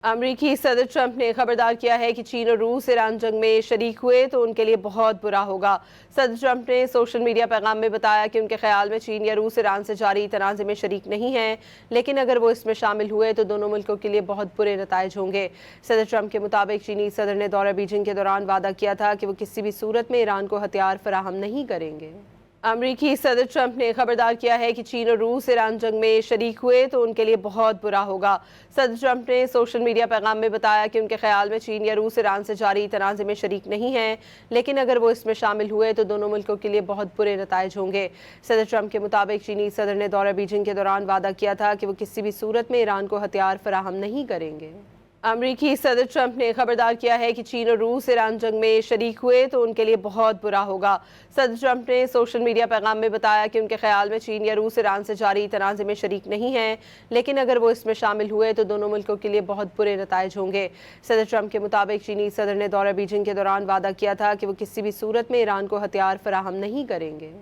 अमरीकी सदर ट्रंप ने खबरदार किया है कि चीन और रूस ईरान जंग में शरीक हुए तो उनके लिए बहुत बुरा होगा। सदर ट्रंप ने सोशल मीडिया पैगाम में बताया कि उनके ख्याल में चीन या रूस ईरान से जारी तनाज़े में शरीक नहीं है, लेकिन अगर वो इसमें शामिल हुए तो दोनों मुल्कों के लिए बहुत बुरे नताइज होंगे। सदर ट्रंप के मुताबिक चीनी सदर ने दौरा बीजिंग के दौरान वादा किया था कि वो किसी भी सूरत में ईरान को हथियार फराहम नहीं करेंगे। अमरीकी सदर ट्रंप ने खबरदार किया है कि चीन और रूस ईरान जंग में शरीक हुए तो उनके लिए बहुत बुरा होगा। सदर ट्रंप ने सोशल मीडिया पैगाम में बताया कि उनके ख्याल में चीन या रूस ईरान से जारी तनाज़े में शरीक नहीं है, लेकिन अगर वो इसमें शामिल हुए तो दोनों मुल्कों के लिए बहुत बुरे नताइज होंगे। सदर ट्रंप के मुताबिक चीनी सदर ने दौरा बीजिंग के दौरान वादा किया था कि वो किसी भी सूरत में ईरान को हथियार फराहम नहीं करेंगे। अमरीकी सदर ट्रंप ने खबरदार किया है कि चीन और रूस ईरान जंग में शरीक हुए तो उनके लिए बहुत बुरा होगा। सदर ट्रंप ने सोशल मीडिया पैगाम में बताया कि उनके ख्याल में चीन या रूस ईरान से जारी तनाज़े में शरीक नहीं है, लेकिन अगर वो इसमें शामिल हुए तो दोनों मुल्कों के लिए बहुत बुरे नताइज होंगे। सदर ट्रंप के मुताबिक चीनी सदर ने दौरा बीजिंग के दौरान वादा किया था कि वो किसी भी सूरत में ईरान को हथियार फराहम नहीं करेंगे।